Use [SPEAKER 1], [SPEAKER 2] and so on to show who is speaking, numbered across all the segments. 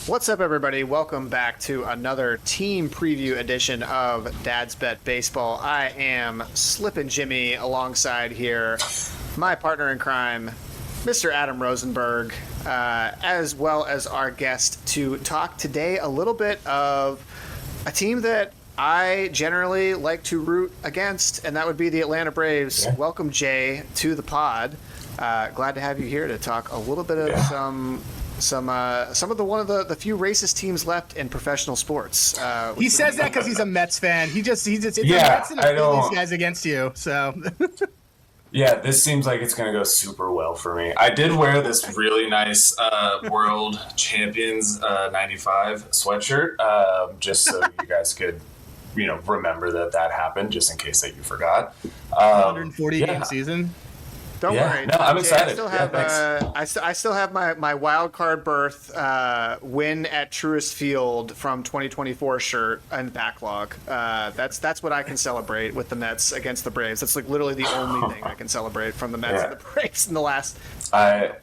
[SPEAKER 1] What's up, everybody? Welcome back to another team preview edition of Dad's Bet Baseball. I am Slippin' Jimmy alongside here, my partner in crime, Mr. Adam Rosenberg, as well as our guest to talk today a little bit of a team that I generally like to root against, and that would be the Atlanta Braves. Yeah. Welcome, Jay, to the pod. Glad to have you here to talk a little bit of some of the few racist teams left in professional sports.
[SPEAKER 2] He says that because he's a Mets fan. It's the Mets and the Phillies guys against you. So.
[SPEAKER 3] Yeah, this seems like it's going to go super well for me. I did wear this really nice World Champions 95 sweatshirt, just so you guys could, remember that happened, just in case that you forgot.
[SPEAKER 2] 140 game season.
[SPEAKER 1] Don't worry.
[SPEAKER 3] No, I'm excited.
[SPEAKER 1] I still have my wild card berth win at Truist Field from 2024 shirt and backlog. That's what I can celebrate with the Mets against the Braves. That's like literally the only thing I can celebrate from the Mets and the Braves in the last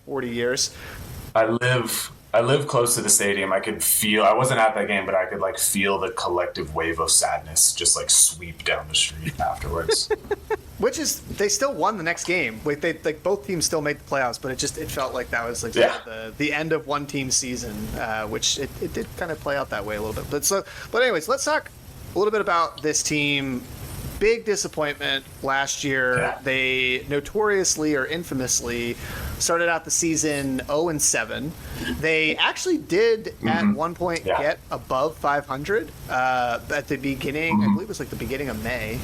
[SPEAKER 1] 40 years.
[SPEAKER 3] I live close to the stadium. I wasn't at that game, but I could feel the collective wave of sadness just sweep down the street afterwards.
[SPEAKER 1] Which is, they still won the next game. Both teams still made the playoffs, but it felt like that was the end of one team's season, which it did kind of play out that way a little bit. But anyways, let's talk a little bit about this team. Big disappointment last year. Yeah. They notoriously or infamously started out the season 0-7. They actually did at one point get above 500 at the beginning. I believe it was the beginning of May.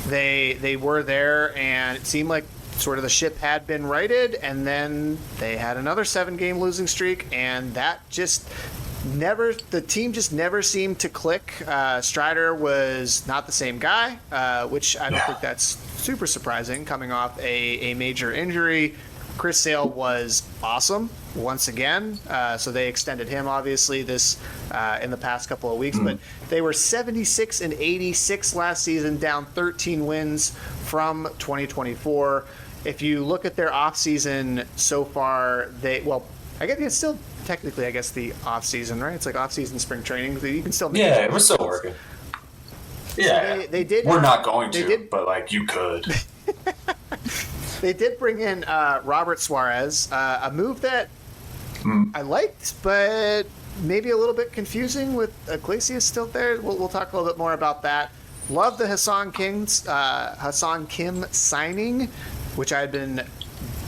[SPEAKER 1] They were there, and it seemed like sort of the ship had been righted, and then they had another 7-game losing streak, and that the team just never seemed to click. Strider was not the same guy, which I don't think that's super surprising coming off a major injury. Chris Sale was awesome once again, so they extended him obviously this in the past couple of weeks, but they were 76-86 last season, down 13 wins from 2024. If you look at their offseason so far, I guess it's still technically, the off season, right? It's like off season spring training. You can still make
[SPEAKER 3] we're still working. Yeah, so they did. We're not going to, but you could.
[SPEAKER 1] They did bring in Robert Suarez, a move that I liked, but maybe a little bit confusing with Iglesias still there. We'll talk a little bit more about that. Love the Hassan Kim signing, which I had been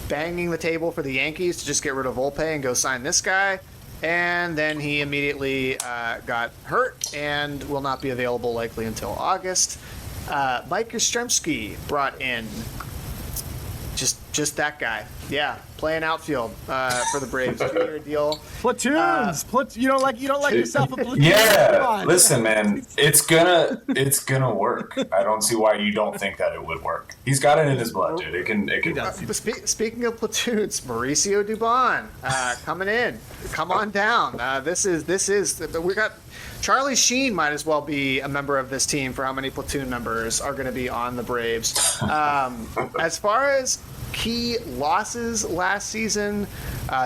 [SPEAKER 1] banging the table for the Yankees to just get rid of Volpe and go sign this guy. And then he immediately got hurt and will not be available likely until August. Mike Yastrzemski brought in just that guy. Yeah, playing outfield for the Braves. 2-year deal.
[SPEAKER 2] Platoons. You don't like yourself a platoon.
[SPEAKER 3] Yeah, listen, man, it's gonna work. I don't see why you don't think that it would work. He's got it in his blood, dude. It can.
[SPEAKER 1] Speaking of platoons, Mauricio Dubon coming in. Come on down. This is we got. Charlie Sheen might as well be a member of this team for how many platoon members are going to be on the Braves. As far as key losses last season,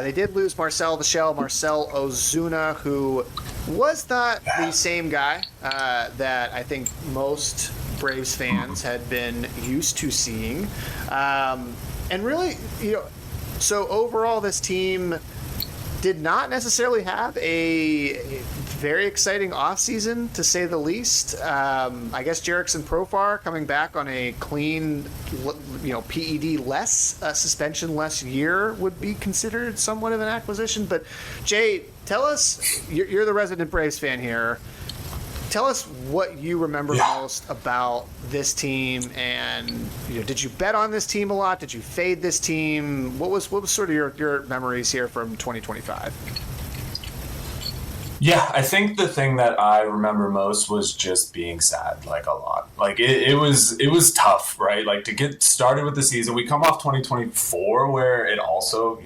[SPEAKER 1] they did lose Marcel Ozuna, who was not the same guy that I think most Braves fans had been used to seeing. And really, so overall this team did not necessarily have a very exciting offseason, to say the least. I guess Jerickson Profar coming back on a clean, PED-less, suspension-less year would be considered somewhat of an acquisition. But, Jay, tell us, you're the resident Braves fan here. Tell us what you remember most about this team, and did you bet on this team a lot? Did you fade this team? What was sort of your memories here from 2025?
[SPEAKER 3] Yeah, I think the thing that I remember most was just being sad, a lot. It was tough, right? To get started with the season, we come off 2024 where it also,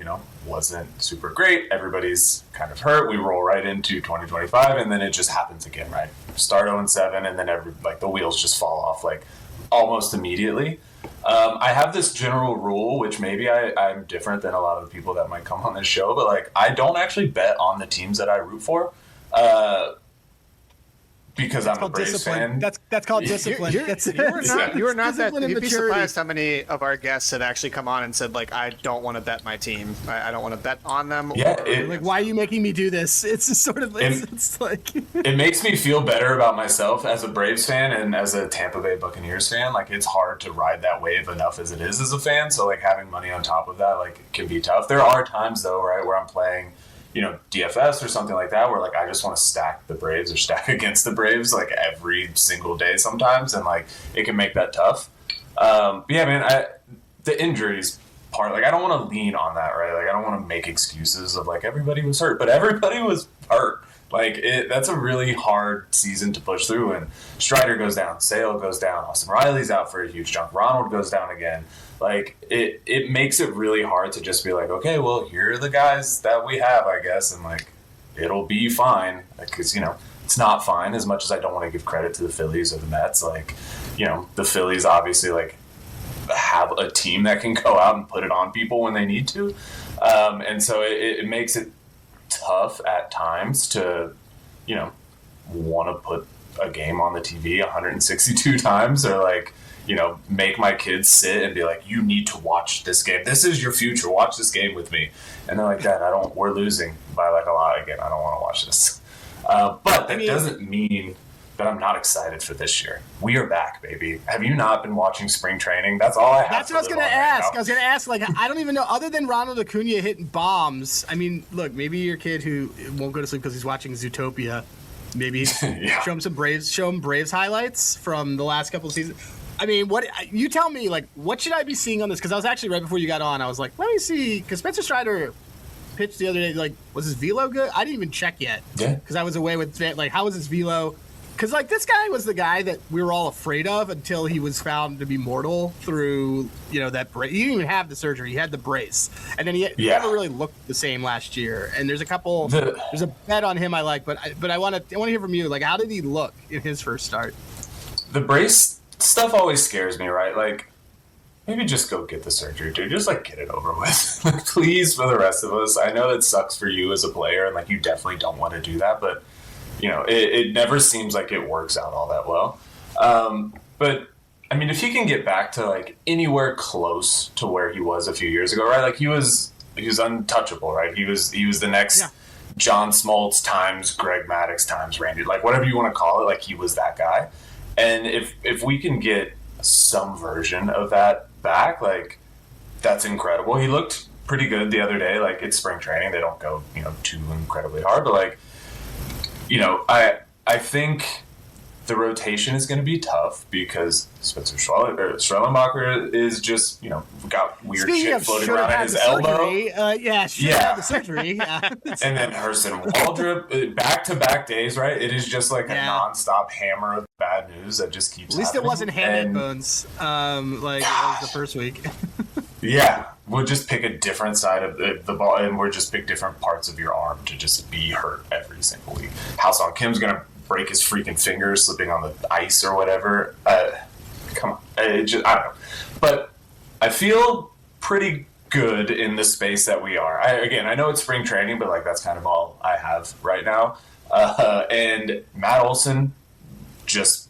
[SPEAKER 3] wasn't super great. Everybody's kind of hurt. We roll right into 2025, and then it just happens again, right? Start 0-7, and then the wheels just fall off almost immediately. I have this general rule, which maybe I'm different than a lot of the people that might come on this show, but I don't actually bet on the teams that I root for. Because I'm a Braves
[SPEAKER 2] discipline.
[SPEAKER 3] fan.
[SPEAKER 2] That's called discipline.
[SPEAKER 1] You were not that. You'd be
[SPEAKER 2] maturity.
[SPEAKER 1] surprised how many of our guests had actually come on and said, like, I don't want to bet my team. I don't want to bet on them.
[SPEAKER 3] Yeah,
[SPEAKER 2] Like, why are you making me do this? It's just sort of, it's like...
[SPEAKER 3] It makes me feel better about myself as a Braves fan and as a Tampa Bay Buccaneers fan. Like, it's hard to ride that wave enough as it is as a fan. So, like, having money on top of that, like, can be tough. There are times, though, right, where I'm playing, DFS or something like that, where, like, I just want to stack the Braves or stack against the Braves, like, every single day sometimes. And, like, it can make that tough. But, yeah, man, the injuries part, like, I don't want to lean on that, right? Like, I don't want to make excuses of, like, everybody was hurt. But everybody was hurt. Like, that's a really hard season to push through. And Strider goes down. Sale goes down. Austin Riley's out for a huge chunk. Ronald goes down again. Like, it makes it really hard to just be like, okay, well, here are the guys that we have, I guess, and, like, it'll be fine. Because, it's not fine as much as I don't want to give credit to the Phillies or the Mets. Like, the Phillies obviously, like, have a team that can go out and put it on people when they need to. And so it makes it tough at times to, want to put a game on the TV 162 times or, like, make my kids sit and be like, you need to watch this game. This is your future. Watch this game with me. And they're like, Dad, we're losing by, like, a lot again. I don't want to watch this. But that doesn't mean that I'm not excited for this year. We are back, baby. Have you not been watching spring training? That's all I have.
[SPEAKER 2] That's what I was going to ask. I was going to ask, like, I don't even know, other than Ronald Acuña hitting bombs, I mean, look, maybe your kid who won't go to sleep because he's watching Zootopia, maybe show him Braves highlights from the last couple of seasons. I mean, what you tell me, like, what should I be seeing on this? Because I was actually, right before you got on, I was like, let me see, because Spencer Strider pitched the other day, like, was his velo good? I didn't even check yet. Yeah. Because I was away with, like, how was his velo? Because, like, this guy was the guy that we were all afraid of until he was found to be mortal through, that brace. He didn't even have the surgery. He had the brace. And then he never really looked the same last year. And there's there's a bet on him I like, but I want to hear from you. Like, how did he look in his first start?
[SPEAKER 3] The brace stuff always scares me, right? Like, maybe just go get the surgery, dude. Just, like, get it over with. Please, for the rest of us. I know that sucks for you as a player, and, like, you definitely don't want to do that, but it never seems like it works out all that well. But, I mean, if he can get back to, like, anywhere close to where he was a few years ago, right? Like, he was untouchable, right? He was the next John Smoltz times Greg Maddux times Randy. Like, whatever you want to call it, like, he was that guy. And if we can get some version of that back, like, that's incredible. He looked pretty good the other day. Like, it's spring training. They don't go, too incredibly hard. But, like, I think the rotation is going to be tough because Spencer Strellenbacher is just, got weird shit floating around in his elbow.
[SPEAKER 2] Had the surgery.
[SPEAKER 3] And then Hurston Waldrop, back-to-back days, right? It is just like a nonstop hammer of bad news that just keeps
[SPEAKER 2] At least
[SPEAKER 3] happening.
[SPEAKER 2] It wasn't hand bones, like it was the first week.
[SPEAKER 3] Yeah, we'll just pick a different side of the ball, and we'll just pick different parts of your arm to just be hurt every single week. Halsong Kim's going to break his freaking finger slipping on the ice or whatever. Come on. I don't know. But I feel pretty good in the space that we are. I know it's spring training, but, like, that's kind of all I have right now. And Matt Olson just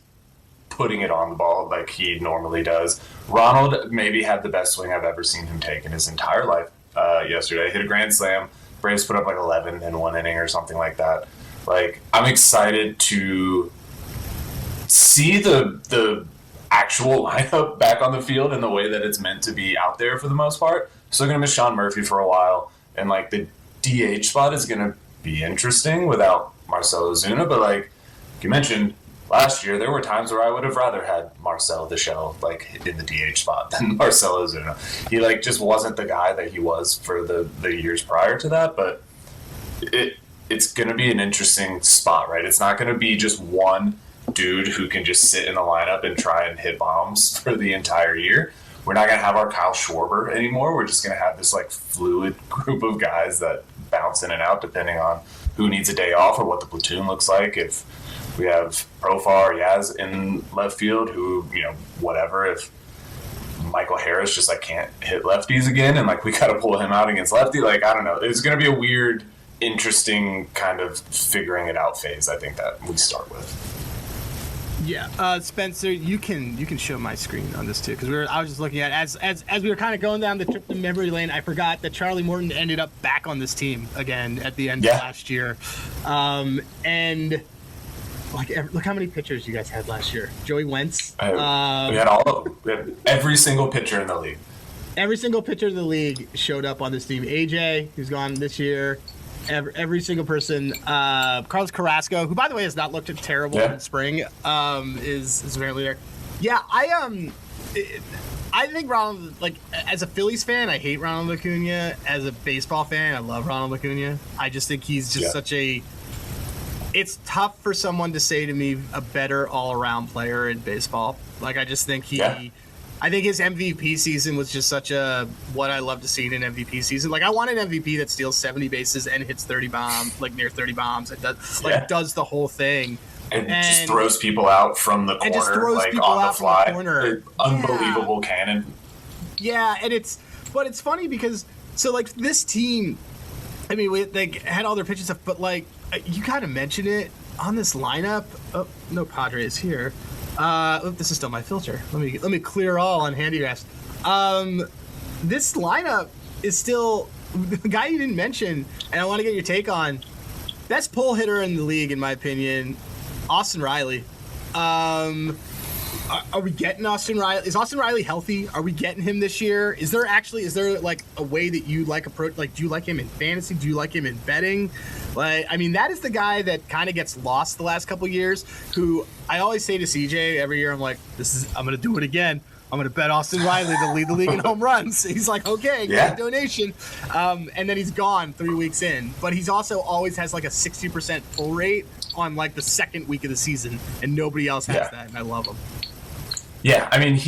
[SPEAKER 3] putting it on the ball like he normally does. Ronald maybe had the best swing I've ever seen him take in his entire life yesterday. Hit a grand slam. Braves put up like 11 in one inning or something like that. Like, I'm excited to see the actual lineup back on the field in the way that it's meant to be out there for the most part. Still going to miss Sean Murphy for a while. And, like, the DH spot is going to be interesting without Marcell Ozuna. But, like you mentioned, last year, there were times where I would have rather had Marcel the Shell, like, in the DH spot than Marcell Ozuna. He, like, just wasn't the guy that he was for the years prior to that, but it's going to be an interesting spot, right? It's not going to be just one dude who can just sit in the lineup and try and hit bombs for the entire year. We're not going to have our Kyle Schwarber anymore. We're just going to have this, like, fluid group of guys that bounce in and out depending on who needs a day off or what the platoon looks like. If we have Profar or Yaz in left field who, whatever. If Michael Harris just, like, can't hit lefties again and, like, we got to pull him out against lefty, like, I don't know. It's going to be a weird interesting kind of figuring it out phase, I think, that we start with.
[SPEAKER 2] Yeah, Spencer, you can show my screen on this too, because I was just looking at as we were kind of going down the trip to memory lane. I forgot that Charlie Morton ended up back on this team again at the end of last year, and look how many pitchers you guys had last year. Joey Wentz.
[SPEAKER 3] We had all of them. We had every single pitcher in the league.
[SPEAKER 2] Every single pitcher in the league showed up on this team. AJ, who's gone this year. Every single person. Carlos Carrasco, who by the way has not looked terrible in spring, is apparently there. Yeah, I think Ronald, like, as a Phillies fan, I hate Ronald Acuña. As a baseball fan, I love Ronald Acuña. I just think he's just such a. It's tough for someone to say to me a better all-around player in baseball. Like, I just think I think his MVP season was just such a what I love to see in an MVP season. Like, I want an MVP that steals 70 bases and hits 30 bombs, like near 30 bombs. It does does the whole thing.
[SPEAKER 3] And just throws people out from the corner, like on the fly. Unbelievable cannon.
[SPEAKER 2] Yeah, and it's funny because this team, I mean, they had all their pitching stuff, but like you kind of mentioned it on this lineup. Oh, no Padres here. This is still my filter. Let me clear all on Handygraphs. This lineup is still the guy you didn't mention, and I want to get your take on. Best pull hitter in the league, in my opinion, Austin Riley. Are we getting Austin Riley? Is Austin Riley healthy? Are we getting him this year? Is there like a way that you like approach? Like, do you like him in fantasy? Do you like him in betting? Like, I mean, that is the guy that kind of gets lost the last couple of years. Who I always say to CJ every year, I'm like, I'm gonna do it again. I'm gonna bet Austin Riley to lead the league in home runs. He's like, okay, get a donation, and then he's gone 3 weeks in. But he's also always has like a 60% pull rate on like the second week of the season, and nobody else has that, and I love him.
[SPEAKER 3] Yeah, I mean,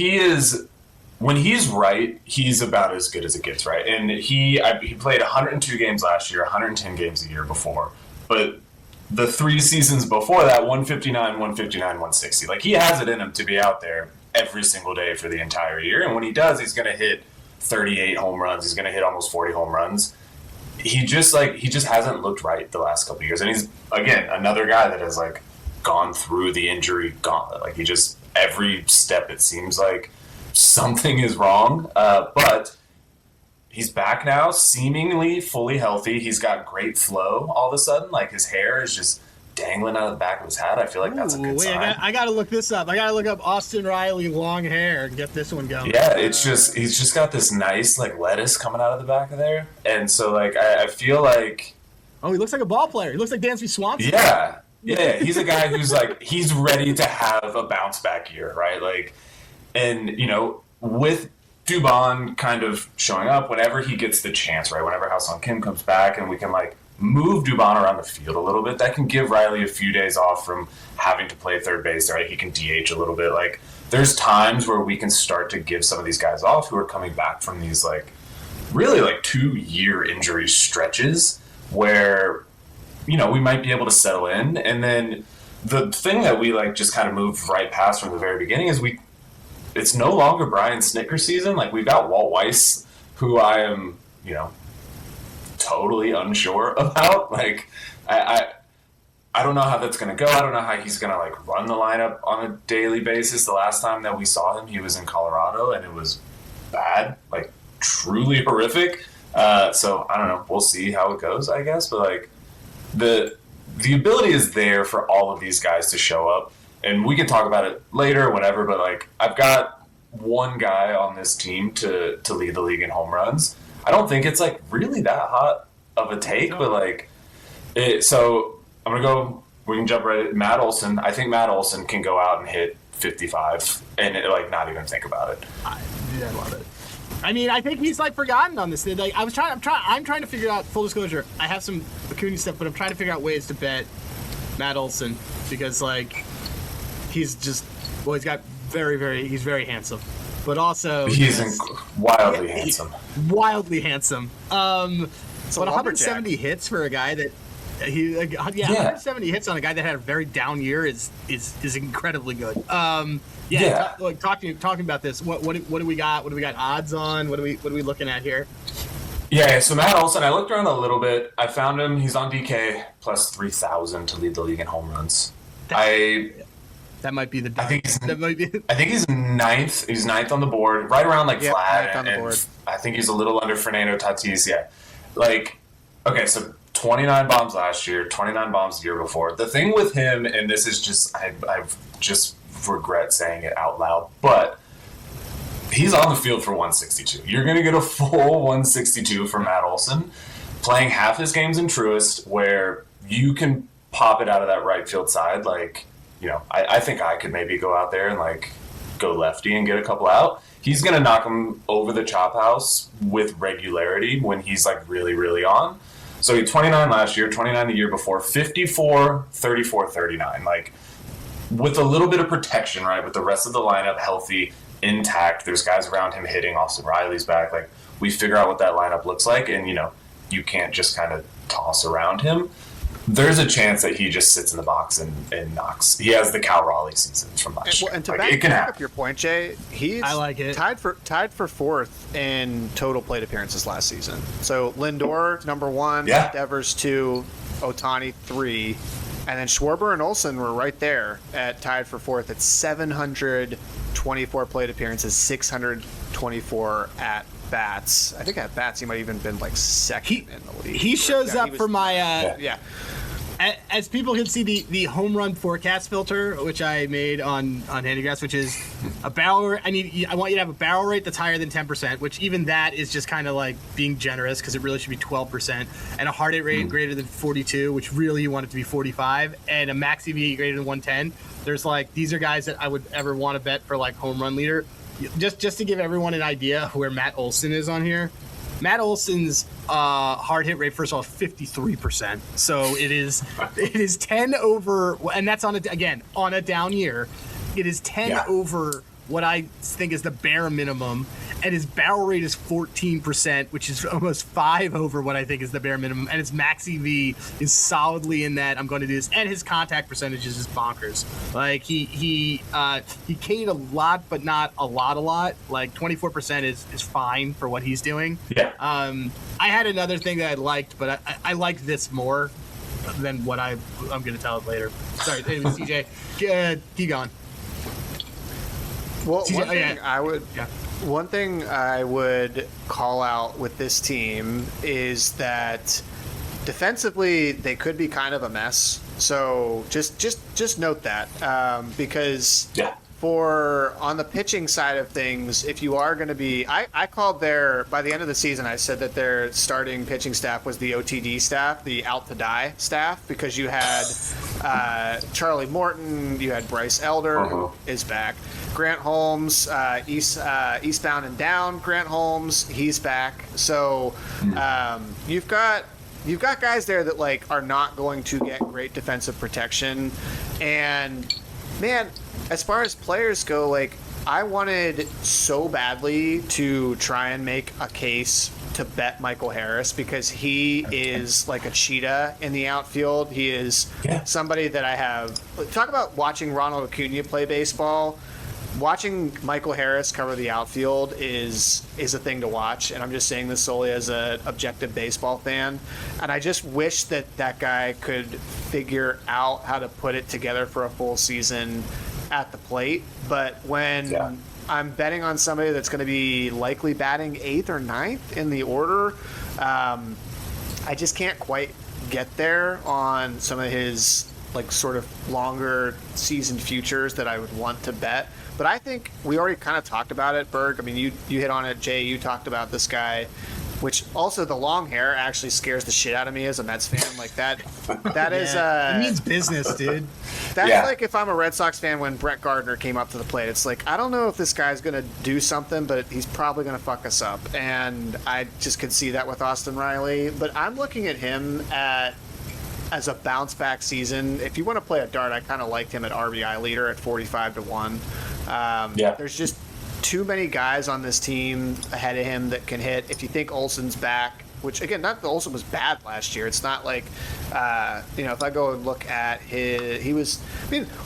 [SPEAKER 3] when he's right, he's about as good as it gets, right? And he played 102 games last year, 110 games a year before. But the 3 seasons before that, 159, 159, 160. Like, he has it in him to be out there every single day for the entire year. And when he does, he's going to hit 38 home runs. He's going to hit almost 40 home runs. He just hasn't looked right the last couple of years. And he's, again, another guy that has, like, gone through the injury gauntlet. Like, every step it seems like something is wrong, but he's back now, seemingly fully healthy. He's got great flow all of a sudden. Like, his hair is just dangling out of the back of his hat. I feel like that's a good sign.
[SPEAKER 2] I gotta look this up. I gotta look up Austin Riley long hair and get this one going.
[SPEAKER 3] Yeah, it's he's just got this nice like lettuce coming out of the back of there, and so like I feel like
[SPEAKER 2] he looks like a ball player. He looks like Dansby Swanson.
[SPEAKER 3] Yeah, he's a guy who's like, he's ready to have a bounce back year, right? Like, and, you know, with Dubon kind of showing up whenever he gets the chance, right? Whenever Ha-Seong Kim comes back and we can like move Dubon around the field a little bit, that can give Riley a few days off from having to play third base, right? He can DH a little bit. Like, there's times where we can start to give some of these guys off who are coming back from these like really like 2-year injury stretches where, you know, we might be able to settle in. And then the thing that we like just kind of moved right past from the very beginning is it's no longer Brian Snitker season. Like, we've got Walt Weiss, who I am, you know, totally unsure about. Like, I don't know how that's going to go. I don't know how he's going to like run the lineup on a daily basis. The last time that we saw him, he was in Colorado and it was bad, like truly horrific. So I don't know. We'll see how it goes, I guess. But like, the ability is there for all of these guys to show up, and we can talk about it later or whatever, but like, I've got one guy on this team to lead the league in home runs. I don't think it's like really that hot of a take, but like so I'm gonna go, we can jump right at Matt Olson. I think Matt Olson can go out and hit 55 and like not even think about it.
[SPEAKER 2] I love it. I mean, I think he's like forgotten on this. Like, I'm trying to figure out, full disclosure, I have some Acuña stuff, but I'm trying to figure out ways to bet Matt Olson because like he's just, well, he's very handsome, but also
[SPEAKER 3] he's wildly handsome.
[SPEAKER 2] Wildly handsome. So 170 hits for a guy that 170 hits on a guy that had a very down year is incredibly good. Talking about this. What do we got? What do we got odds on? What are we looking at here?
[SPEAKER 3] Yeah, so Matt Olson, I looked around a little bit. I found him. He's on DK plus 3,000 to lead the league in home runs.
[SPEAKER 2] That might be the.
[SPEAKER 3] I think he's,
[SPEAKER 2] that might be.
[SPEAKER 3] I think he's ninth. He's ninth on the board, right around like flat.
[SPEAKER 1] Ninth on the board.
[SPEAKER 3] I think he's a little under Fernando Tatis. Yeah, like okay, so 29 bombs last year, 29 bombs the year before. The thing with him, and this is just I've just regret saying it out loud, but he's on the field for 162. You're going to get a full 162 from Matt Olson, playing half his games in Truist, where you can pop it out of that right field side. Like, you know, I think I could maybe go out there and like go lefty and get a couple out. He's going to knock him over the chop house with regularity when he's like really, really on. So he had 29 last year, 29 the year before, 54, 34, 39. Like, with a little bit of protection, right, with the rest of the lineup healthy, intact, there's guys around him hitting. Austin Riley's back. Like, we figure out what that lineup looks like, and, you know, you can't just kind of toss around him. There's a chance that he just sits in the box and knocks. He has the Cal Raleigh season from last year.
[SPEAKER 1] And to
[SPEAKER 3] like,
[SPEAKER 1] back up your point, Jay, he's
[SPEAKER 2] I like it.
[SPEAKER 1] tied for fourth in total plate appearances last season. So Lindor, number 1,
[SPEAKER 3] Yeah.
[SPEAKER 1] Devers 2, Ohtani 3, and then Schwarber and Olson were right there at tied for fourth at 724 plate appearances, 624 at bats. I think at bats he might have even been like second in the league.
[SPEAKER 2] He shows up for my
[SPEAKER 1] yeah.
[SPEAKER 2] As people can see, the home run forecast filter, which I made on Handigraphs, which is a barrel. I want you to have a barrel rate that's higher than 10%, which even that is just kind of like being generous because it really should be 12%, and a hard hit rate greater than 42, which really you want it to be 45, and a max EV greater than 110. There's like these are guys that I would ever want to bet for like home run leader. Just to give everyone an idea where Matt Olson is on here. Matt Olson's hard hit rate, first of all, 53%. So it is 10 over, and that's on a down year. It is 10 over what I think is the bare minimum, and his barrel rate is 14%, which is almost 5 over what I think is the bare minimum, and his max EV is solidly in that I'm going to do this, and his contact percentages is bonkers. Like he K'd a lot, but not a lot. Like 24% is fine for what he's doing.
[SPEAKER 3] Yeah.
[SPEAKER 2] I had another thing that I liked, but I liked this more than what I'm going to tell it later. Sorry, CJ, keep going.
[SPEAKER 1] Well,
[SPEAKER 2] CJ,
[SPEAKER 1] one thing I would call out with this team is that defensively they could be kind of a mess. So just note that because for on the pitching side of things, if you are going to be, I called by the end of the season, I said that their starting pitching staff was the OTD staff, the out to die staff, because you had Charlie Morton, you had Bryce Elder, who is back, Grant Holmes, eastbound and down, Grant Holmes, he's back. So you've got guys there that like are not going to get great defensive protection, and man, as far as players go, like I wanted so badly to try and make a case to bet Michael Harris because he is like a cheetah in the outfield. He is somebody that I have. Talk about watching Ronald Acuña play baseball. Watching Michael Harris cover the outfield is a thing to watch, and I'm just saying this solely as an objective baseball fan. And I just wish that guy could figure out how to put it together for a full season at the plate. But when I'm betting on somebody that's going to be likely batting 8th or 9th in the order, I just can't quite get there on some of his like sort of longer season futures that I would want to bet. But I think we already kind of talked about it, Berg. I mean, you hit on it, Jay. You talked about this guy, which also the long hair actually scares the shit out of me as a Mets fan. Like that is
[SPEAKER 2] it means business, dude.
[SPEAKER 1] That's like if I'm a Red Sox fan when Brett Gardner came up to the plate. It's like, I don't know if this guy's going to do something, but he's probably going to fuck us up. And I just could see that with Austin Riley. But I'm looking at him as a bounce back season. If you want to play a dart, I kind of liked him at RBI leader at 45-1. There's just too many guys on this team ahead of him that can hit. If you think Olson's back, which again, not that Olson was bad last year. It's not like, if I go and look at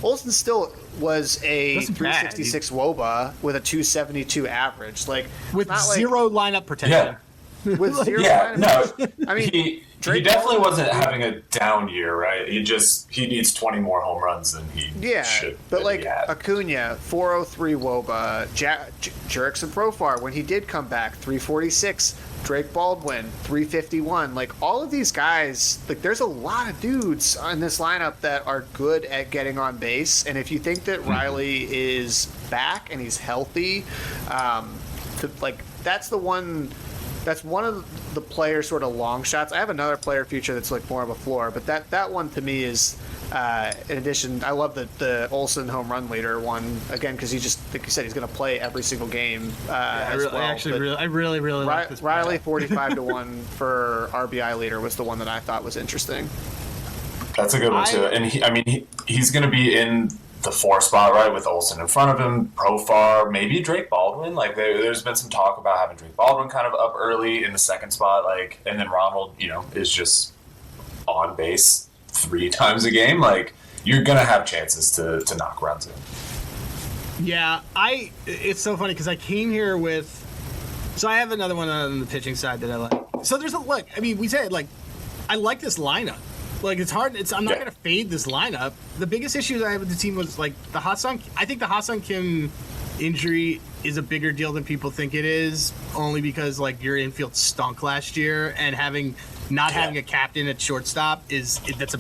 [SPEAKER 1] Olson still was a 366 WOBA with a 272 average. Like
[SPEAKER 2] with
[SPEAKER 1] not
[SPEAKER 2] zero lineup protection.
[SPEAKER 1] with zero.
[SPEAKER 3] Yeah, no.
[SPEAKER 1] I mean,
[SPEAKER 3] he
[SPEAKER 1] Drake
[SPEAKER 3] definitely
[SPEAKER 1] Baldwin-
[SPEAKER 3] wasn't having a down year, right? He needs 20 more home runs than he should.
[SPEAKER 1] But like
[SPEAKER 3] he had.
[SPEAKER 1] Acuña, 403 WOBA, Jurickson Profar, when he did come back, 346. Drake Baldwin, 351. Like, all of these guys, like, there's a lot of dudes on this lineup that are good at getting on base. And if you think that Riley is back and he's healthy, that's one of the player sort of long shots. I have another player future that's like more of a floor, but that one to me is, in addition, I love the Olson home run leader one, again, because he just, like you said, he's going to play every single game
[SPEAKER 2] I really like this
[SPEAKER 1] Riley,
[SPEAKER 2] player.
[SPEAKER 1] 45-1 for RBI leader was the one that I thought was interesting.
[SPEAKER 3] That's a good one, too. And he's going to be in the 4 spot, right, with Olson in front of him, Profar, maybe Drake Baldwin. Like, there's been some talk about having Drake Baldwin kind of up early in the 2nd spot, like, and then Ronald, is just on base 3 times a game. Like, you're gonna have chances to knock runs in.
[SPEAKER 2] Yeah, it's so funny because I came here with. So I have another one on the pitching side that I like. So there's a look. I mean, we said like, I like this lineup. Like, it's hard. I'm not gonna fade this lineup. The biggest issue that I had with the team was like the Ha-Seong. I think the Ha-Seong Kim injury is a bigger deal than people think it is, only because like your infield stunk last year, and having a captain at shortstop that's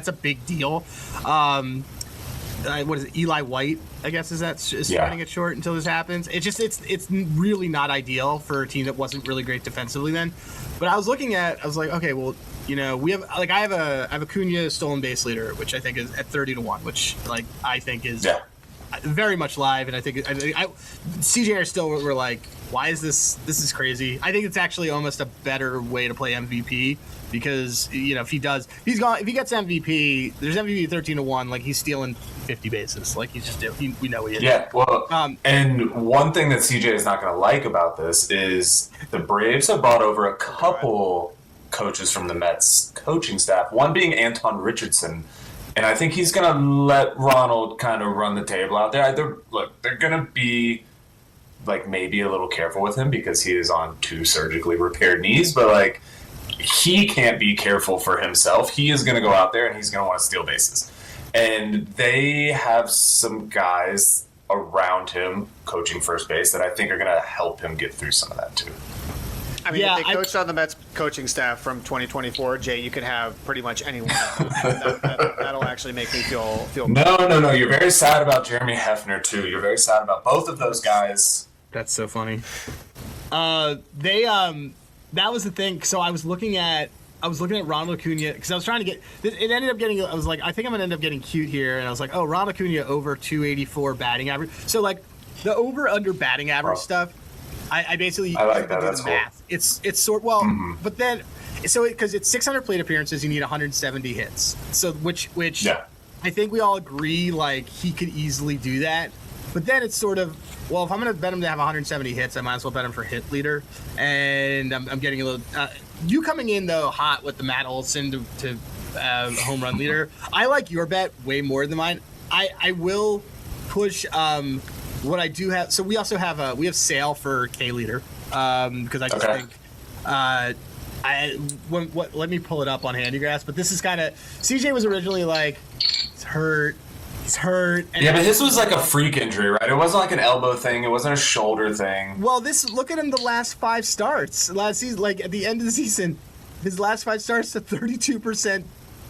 [SPEAKER 2] a big deal. What is it? Eli White, I guess, is starting at short until this happens. It's really not ideal for a team that wasn't really great defensively then. But I was like, okay, well, we have like I have Acuña stolen base leader, which I think is at 30-1, which like I think is very much live, and I think CJ are still were like, why is this is crazy. I think it's actually almost a better way to play MVP because if he gets MVP, there's MVP 13-1, like he's stealing 50 bases, like he's just we know he is.
[SPEAKER 3] Yeah, well, and one thing that CJ is not going to like about this is the Braves have brought over a couple coaches from the Mets coaching staff, one being Anton Richardson. And I think he's going to let Ronald kind of run the table out there. They're going to be, like, maybe a little careful with him because he is on 2 surgically repaired knees. But, like, he can't be careful for himself. He is going to go out there and he's going to want to steal bases. And they have some guys around him coaching first base that I think are going to help him get through some of that, too.
[SPEAKER 1] I mean, if they coached on the Mets coaching staff from 2024, Jay, you can have pretty much anyone. That'll actually make me feel.
[SPEAKER 3] No. You're very sad about Jeremy Hefner too. You're very sad about both of those guys.
[SPEAKER 2] That's so funny. That was the thing. So I was looking at Ronald Acuña because I was trying to get. It ended up getting. I was like, I think I'm gonna end up getting cute here, and I was like, oh, Ronald Acuña over 284 batting average. So like the over under batting average stuff. I basically
[SPEAKER 3] like that.
[SPEAKER 2] do
[SPEAKER 3] That's
[SPEAKER 2] the
[SPEAKER 3] cool.
[SPEAKER 2] math. It's but then because it's 600 plate appearances, you need 170 hits. So which I think we all agree like he could easily do that. But then it's sort of, well, if I'm going to bet him to have 170 hits, I might as well bet him for hit leader. And I'm getting a little you coming in though hot with the Matt Olson to home run leader. I like your bet way more than mine. I will push. What I do have, so we also have we have Sale for K leader because I just think let me pull it up on Handygraphs, but this is kind of CJ was originally like he's hurt. And
[SPEAKER 3] but his was like a freak injury, right? It wasn't like an elbow thing. It wasn't a shoulder thing.
[SPEAKER 2] Well, look at him the last 5 starts last season. Like at the end of the season, his last 5 starts to 32%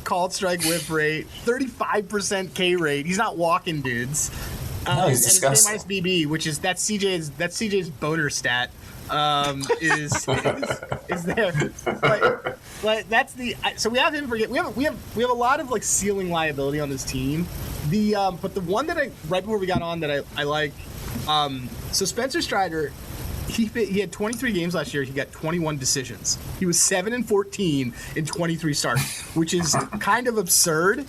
[SPEAKER 2] called strike whip rate, 35% K rate. He's not walking dudes.
[SPEAKER 3] No, he's disgusting.
[SPEAKER 2] And his BB, which is that's CJ's boner stat, is there. But that's so we have him forget. We have a lot of like ceiling liability on this team. But the one that right before we got on that I like. So Spencer Strider, he had 23 games last year. He got 21 decisions. He was 7-14 in 23 starts, which is kind of absurd.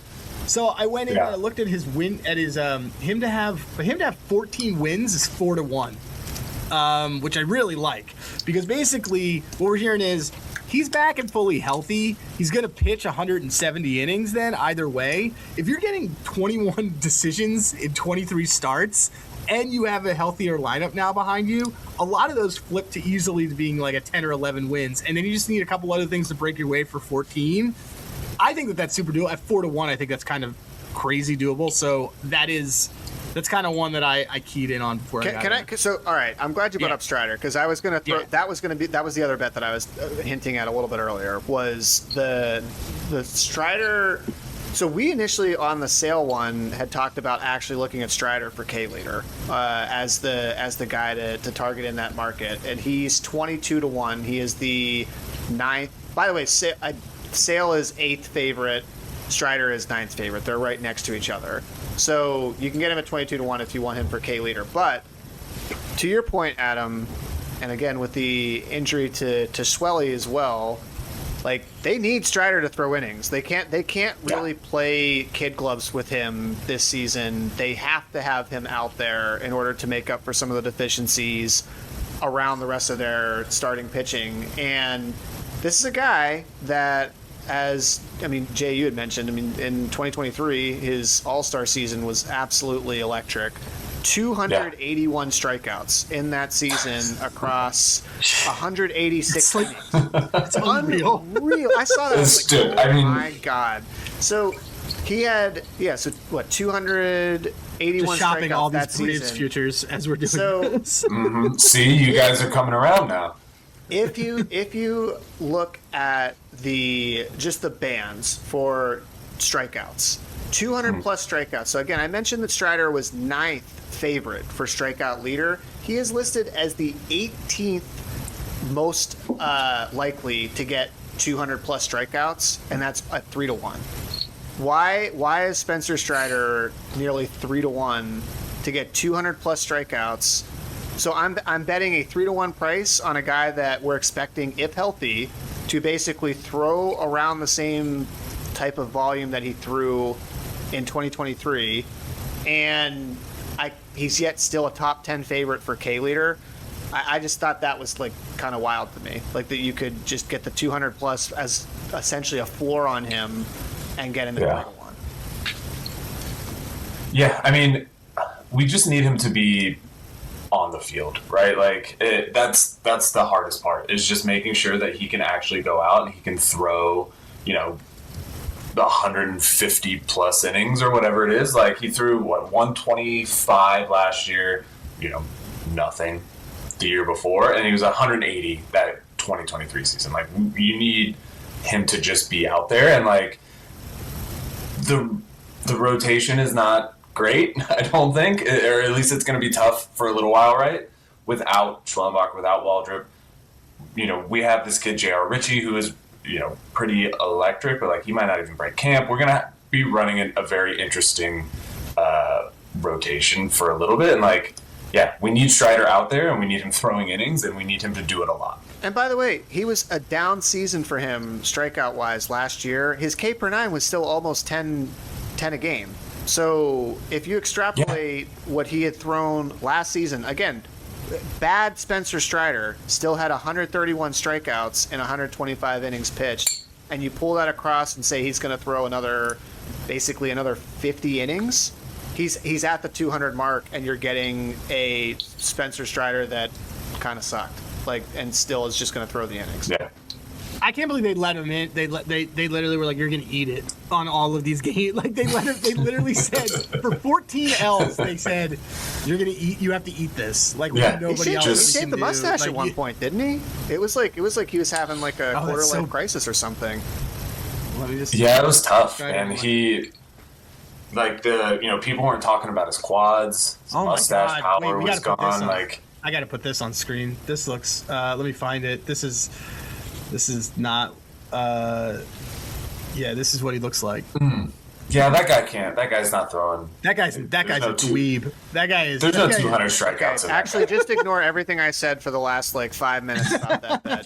[SPEAKER 2] So I went in and I looked at his win at his him to have 14 wins is 4-1, which I really like because basically what we're hearing is he's back and fully healthy. He's going to pitch 170 innings then, either way. If you're getting 21 decisions in 23 starts and you have a healthier lineup now behind you, a lot of those flip to easily being like a 10 or 11 wins. And then you just need a couple other things to break your way for 14. I think that's super doable. At 4-1, I think that's kind of crazy doable. So that's kind of one that I keyed in on before.
[SPEAKER 1] So all right, I'm glad you brought up Strider, because I was going to throw that was the other bet that I was hinting at a little bit earlier, was the Strider. So we initially on the sale one had talked about actually looking at Strider for K leader as the guy to target in that market, and he's 22-1. He is the 9th. By the way, Sale is 8th favorite. Strider is 9th favorite. They're right next to each other. So you can get him at 22-1 if you want him for K leader. But to your point, Adam, and again with the injury to Swelly as well, like they need Strider to throw innings. They can't really play kid gloves with him this season. They have to have him out there in order to make up for some of the deficiencies around the rest of their starting pitching. And this is a guy that, Jay, you had mentioned, in 2023, his All-Star season was absolutely electric. 281 strikeouts in that season across 186 innings.
[SPEAKER 2] It's unreal.
[SPEAKER 1] I saw that. I was like, my God. So he had, 281
[SPEAKER 2] just shopping
[SPEAKER 1] strikeouts
[SPEAKER 2] all
[SPEAKER 1] that
[SPEAKER 2] these Braves
[SPEAKER 1] season.
[SPEAKER 2] Futures as we're doing this.
[SPEAKER 3] See, you guys are coming around now.
[SPEAKER 1] If you look at the bands for strikeouts, 200 plus strikeouts. So again, I mentioned that Strider was 9th favorite for strikeout leader. He is listed as the 18th most likely to get 200 plus strikeouts, and that's at 3-1. Why is Spencer Strider nearly 3-1 to get 200 plus strikeouts? So I'm betting a 3-1 price on a guy that we're expecting, if healthy, to basically throw around the same type of volume that he threw in 2023, and he's yet still a top 10 favorite for K leader. I just thought that was like kind of wild to me, like that you could just get the 200 plus as essentially a floor on him and get him at 3-1.
[SPEAKER 3] Yeah, I mean, we just need him to be on the field, right? Like that's the hardest part, is just making sure that he can actually go out and he can throw, the 150 plus innings or whatever it is. Like he threw 125 last year, nothing the year before, and he was 180 that 2023 season. Like you need him to just be out there, and like the rotation is not great, I don't think, or at least it's going to be tough for a little while, right? Without Schellenbach, without Waldrop, we have this kid J.R. Ritchie who is, pretty electric, but like he might not even break camp. We're going to be running a very interesting rotation for a little bit, and like, we need Strider out there, and we need him throwing innings, and we need him to do it a lot.
[SPEAKER 1] And by the way, he was a down season for him strikeout wise last year. His K per 9 was still almost 10 a game. So if you extrapolate what he had thrown last season, again, bad Spencer Strider still had 131 strikeouts in 125 innings pitched, and you pull that across and say he's going to throw another 50 innings, he's at the 200 mark, and you're getting a Spencer Strider that kind of sucked, and still is just going to throw the innings.
[SPEAKER 3] Yeah.
[SPEAKER 2] I can't believe they let him in. They literally were like, "You're gonna eat it" on all of these games. Like they literally said for 14 L's, they said, "You're gonna eat. You have to eat this." Like nobody else.
[SPEAKER 1] He shaved the mustache at one point, didn't he? It was like he was having like a quarter life crisis or something.
[SPEAKER 2] Let me just.
[SPEAKER 3] Yeah, it was tough, and he. Like people weren't talking about his quads. His mustache power was gone. Like
[SPEAKER 2] I got to put this on screen. This looks. Let me find it. This is not. This is what he looks like.
[SPEAKER 3] Yeah, that guy can't. That guy's not throwing.
[SPEAKER 2] That guy's a dweeb. That guy is.
[SPEAKER 3] There's no 200 strikeouts.
[SPEAKER 1] Okay, actually, just ignore everything I said for the last 5 minutes about that bet.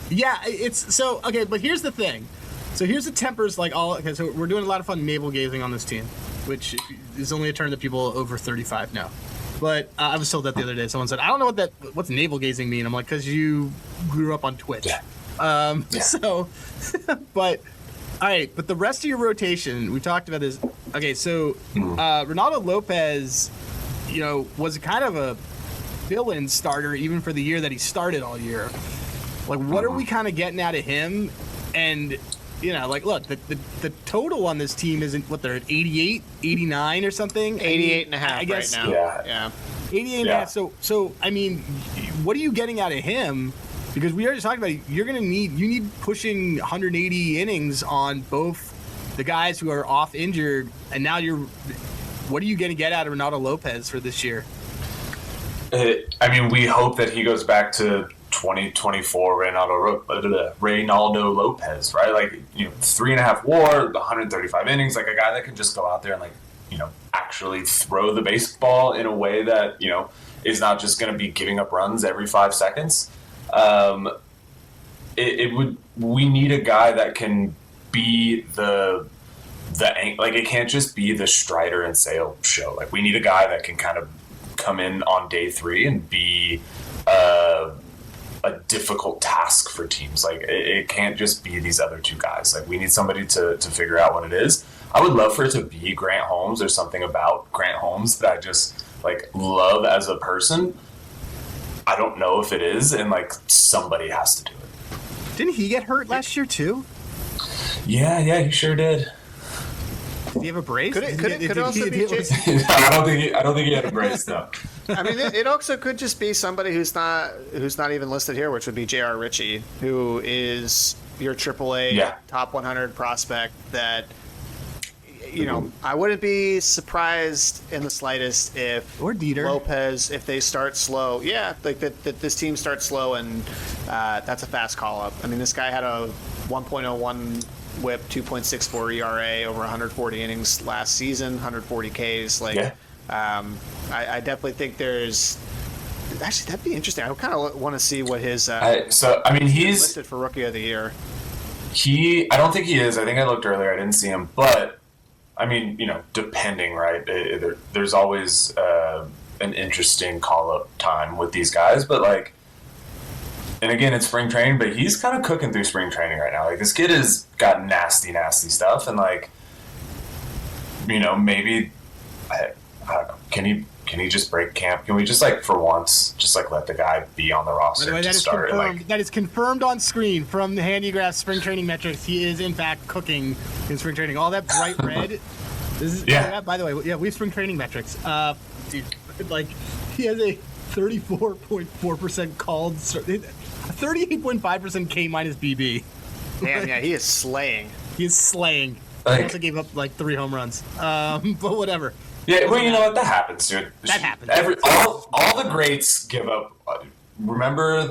[SPEAKER 2] It's so okay. But here's the thing. So here's the tempers. So we're doing a lot of fun navel gazing on this team, which is only a term that people over 35 know. But I was told that the other day. Someone said, I don't know what's navel gazing mean. I'm like, because you grew up on Twitch.
[SPEAKER 3] Yeah.
[SPEAKER 2] So, but, all right. But the rest of your rotation, we talked about this. Okay, so Ronaldo Lopez, was kind of a fill-in starter even for the year that he started all year. Like, what are we kind of getting out of him? And, look, the total on this team isn't what they're at, 88, 89 or something?
[SPEAKER 1] 88 and a half
[SPEAKER 2] I guess,
[SPEAKER 1] right now.
[SPEAKER 2] Yeah. 88 and a half. So, I mean, what are you getting out of him? Because we already talked about it. You need pushing 180 innings on both the guys who are off injured. And now what are you going to get out of Ronaldo Lopez for this year?
[SPEAKER 3] We hope that he goes back to 2024 Reynaldo Lopez, right? Like, 3.5 WAR, 135 innings, like a guy that can just go out there and actually throw the baseball in a way that, is not just going to be giving up runs every 5 seconds. We need a guy that can be it can't just be the Strider and Sale show. Like, we need a guy that can kind of come in on day 3 and be a difficult task for teams. Like, it can't just be these other 2 guys. Like, we need somebody to figure out what it is. I would love for it to be Grant Holmes. There's something about Grant Holmes that I just love as a person. I don't know if it is, and somebody has to do it.
[SPEAKER 2] Didn't he get hurt last year too?
[SPEAKER 3] Yeah, he sure did.
[SPEAKER 2] Did he have a brace?
[SPEAKER 1] Could it also be?
[SPEAKER 3] I don't think he had a brace though.
[SPEAKER 1] It also could just be somebody who's not even listed here, which would be J.R. Ritchie, who is your AAA top 100 prospect. That I wouldn't be surprised in the slightest if Lopez, if they start slow, that this team starts slow, and that's a fast call up. I mean, this guy had a 1.01 whip, 2.64 ERA over 140 innings last season, 140 Ks. I definitely think there's. Actually, that'd be interesting. I kind of want to see what his.
[SPEAKER 3] He's
[SPEAKER 1] listed for Rookie of the Year.
[SPEAKER 3] I don't think he is. I think I looked earlier. I didn't see him, but depending, right? There's always an interesting call-up time with these guys, but and again, it's spring training, but he's kind of cooking through spring training right now. This kid has got nasty stuff, and maybe I don't know. Can he just break camp? Can we just for once just let the guy be on the roster to start?
[SPEAKER 2] That is confirmed on screen from the Handygraph spring training metrics. He is in fact cooking in spring training. All that bright red. By the way, we have spring training metrics. Dude, he has a 34.4% called, 38.5% K minus BB.
[SPEAKER 1] Damn, yeah, he is slaying.
[SPEAKER 2] He is slaying. He also gave up 3 home runs. But whatever.
[SPEAKER 3] Yeah, well, you know what? That happens, dude.
[SPEAKER 2] That happens.
[SPEAKER 3] All the greats give up. Remember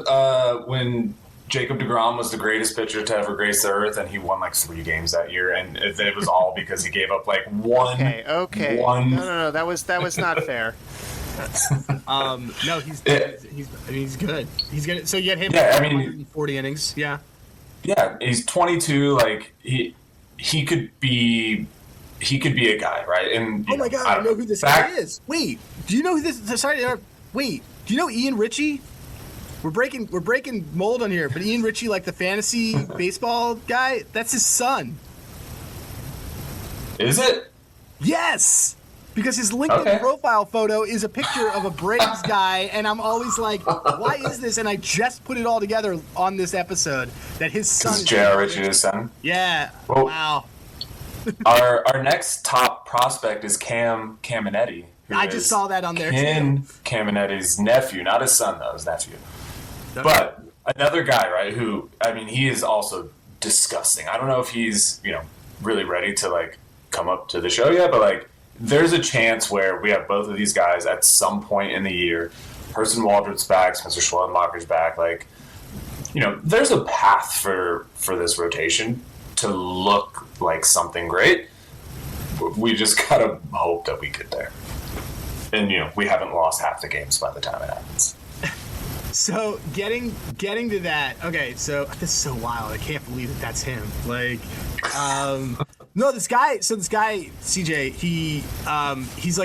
[SPEAKER 3] when Jacob deGrom was the greatest pitcher to ever grace the earth, and he won 3 games that year, and it was all because he gave up one.
[SPEAKER 1] Okay.
[SPEAKER 3] One.
[SPEAKER 1] No, that was not fair.
[SPEAKER 2] No, he's good. He's good. So you had him 140 innings. Yeah.
[SPEAKER 3] Yeah, he's 22. He could be a guy, right? And
[SPEAKER 2] oh my God, I know who this guy is. Wait, do you know who this? Wait, do you know Ian Ritchie? We're breaking mold on here, but Ian Ritchie, the fantasy baseball guy, that's his son.
[SPEAKER 3] Is it?
[SPEAKER 2] Yes, because his LinkedIn profile photo is a picture of a Braves guy, and I'm always like, why is this? And I just put it all together on this episode that his son.
[SPEAKER 3] Is J.R. Ritchie his son?
[SPEAKER 2] Yeah.
[SPEAKER 3] Well,
[SPEAKER 2] wow.
[SPEAKER 3] Our next top prospect is Cam Caminetti.
[SPEAKER 2] I just saw that on there
[SPEAKER 3] Ken
[SPEAKER 2] too.
[SPEAKER 3] Caminetti's nephew, not his son though, his nephew. Okay. But another guy, right? Who he is also disgusting. I don't know if he's really ready to come up to the show yet, but there's a chance where we have both of these guys at some point in the year. Person Waldrop's back, Spencer Schwellenmacher's back. There's a path for this rotation to look like something great. We just gotta hope that we get there. And we haven't lost half the games by the time it happens.
[SPEAKER 2] So getting to that, okay, so this is so wild. I can't believe that's him. No, this guy, CJ, he's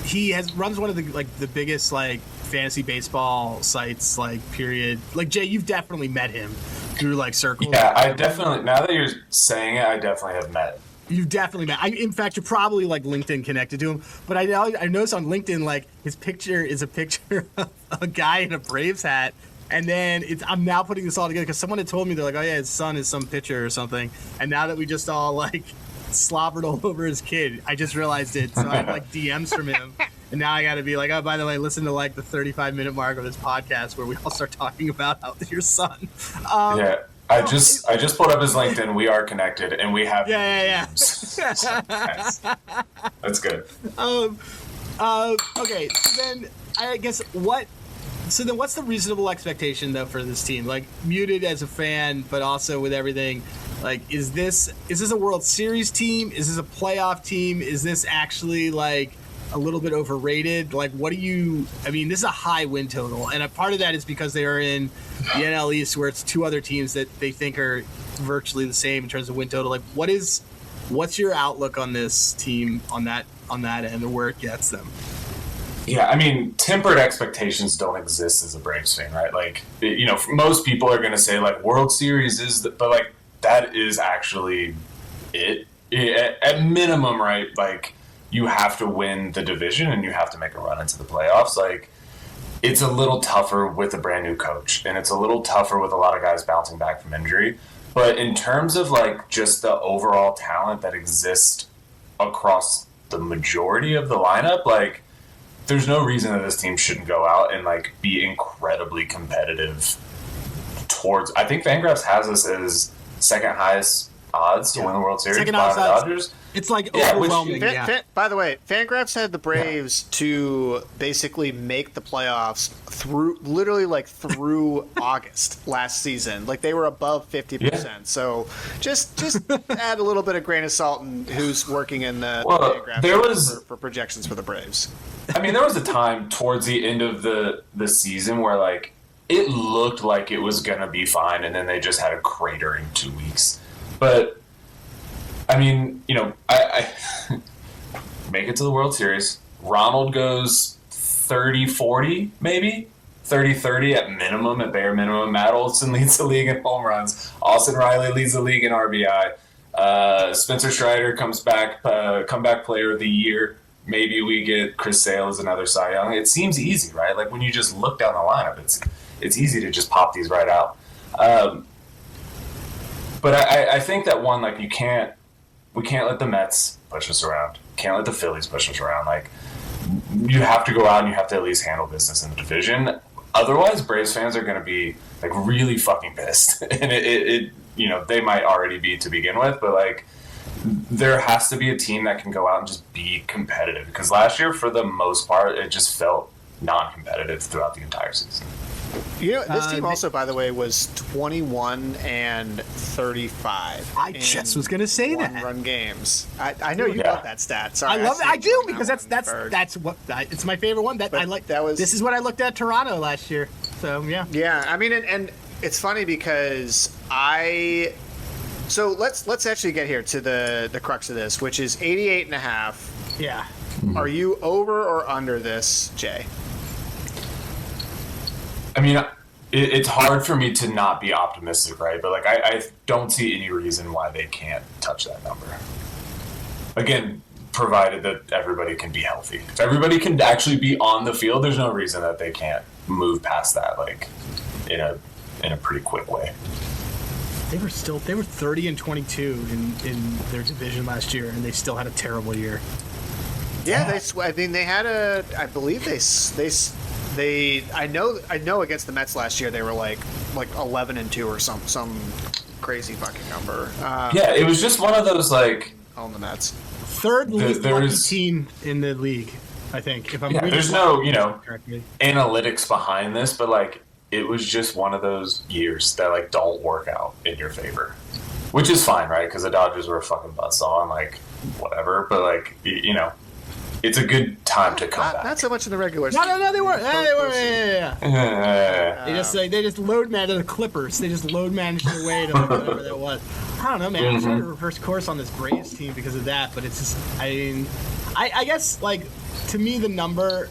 [SPEAKER 2] he runs one of the biggest fantasy baseball sites period. Jay, you've definitely met him through circles.
[SPEAKER 3] Yeah, I definitely, now that you're saying it, I definitely have met.
[SPEAKER 2] You've definitely met. In fact, you're probably LinkedIn connected to him. But I noticed on LinkedIn his picture is a picture of a guy in a Braves hat. And then I'm now putting this all together because someone had told me, they're like, oh yeah, his son is some pitcher or something. And now that we just all slobbered all over his kid, I just realized it. So I have DMs from him. And now I got to be like, oh, by the way, listen to the 35-minute mark of this podcast where we all start talking about your son.
[SPEAKER 3] Yeah. I just pulled up his LinkedIn. We are connected, and we have
[SPEAKER 2] names.
[SPEAKER 3] Yes. That's good.
[SPEAKER 2] Okay, so then I guess what's the reasonable expectation though for this team? Muted as a fan, but also with everything. Is this a World Series team? Is this a playoff team? Is this actually a little bit overrated? What do you? I mean, this is a high win total, and a part of that is because they are in the NL East, where it's two other teams that they think are virtually the same in terms of win total. What's your outlook on this team on that end, or where it gets them?
[SPEAKER 3] Yeah, I mean, tempered expectations don't exist as a Braves fan, right? Most people are going to say World Series is, but that is actually it. At minimum, right? You have to win the division and you have to make a run into the playoffs. It's a little tougher with a brand new coach, and it's a little tougher with a lot of guys bouncing back from injury. But in terms of just the overall talent that exists across the majority of the lineup, there's no reason that this team shouldn't go out and be incredibly competitive towards. I think Fangraphs has us as second highest odds to win the World Series by the Dodgers.
[SPEAKER 2] It's overwhelming.
[SPEAKER 1] By the way, Fangraphs had the Braves to basically make the playoffs through August last season. They were above 50%. Yeah. So just add a little bit of grain of salt and who's working in the Fangraphs for projections for the Braves.
[SPEAKER 3] I mean, there was a time towards the end of the season where it looked like it was gonna be fine, and then they just had a crater in 2 weeks. But I mean, I make it to the World Series. Ronald goes 30-40, maybe 30-30 at minimum, at bare minimum. Matt Olson leads the league in home runs. Austin Riley leads the league in RBI. Spencer Strider comes back, comeback player of the year. Maybe we get Chris Sale as another Cy Young. It seems easy, right? When you just look down the lineup, it's easy to just pop these right out. But I think that we can't let the Mets push us around. Can't let the Phillies push us around. You have to go out and you have to at least handle business in the division. Otherwise, Braves fans are going to be really fucking pissed, and they might already be to begin with. But there has to be a team that can go out and just be competitive, because last year, for the most part, it just felt non-competitive throughout the entire season.
[SPEAKER 1] This team also, by the way, was 21-35.
[SPEAKER 2] I just was going to say that.
[SPEAKER 1] One-run games. I know you love that stat. Sorry,
[SPEAKER 2] I love it. I do, because that's what it's my favorite one. This is what I looked at Toronto last year. So yeah.
[SPEAKER 1] Yeah, I mean, and it's funny because So let's actually get here to the crux of this, which is 88.5.
[SPEAKER 2] Yeah.
[SPEAKER 1] Are you over or under this, Jay?
[SPEAKER 3] I mean, it's hard for me to not be optimistic, right? But I don't see any reason why they can't touch that number. Again, provided that everybody can be healthy. If everybody can actually be on the field, there's no reason that they can't move past that in a pretty quick way.
[SPEAKER 2] They were 30-22 in their division last year, and they still had a terrible year.
[SPEAKER 1] Yeah, they had I believe I know against the Mets last year they were like 11-2 or some crazy fucking number.
[SPEAKER 3] Yeah, it was just one of those
[SPEAKER 1] on the Mets.
[SPEAKER 2] Third least team in the league, I think. If I'm
[SPEAKER 3] there's no analytics behind this, but it was just one of those years that don't work out in your favor, which is fine, right? Because the Dodgers were a fucking buzzsaw and whatever. But it's a good time to come back.
[SPEAKER 1] Not so much in the regular season.
[SPEAKER 2] No, they weren't. Yeah, they were. Yeah.
[SPEAKER 3] Yeah.
[SPEAKER 2] They just load managed the Clippers. They just load managed their way to whatever that was. I don't know, man. I'm trying to reverse course on this Braves team because of that, but it's just, I mean, I guess, like, to me, the number,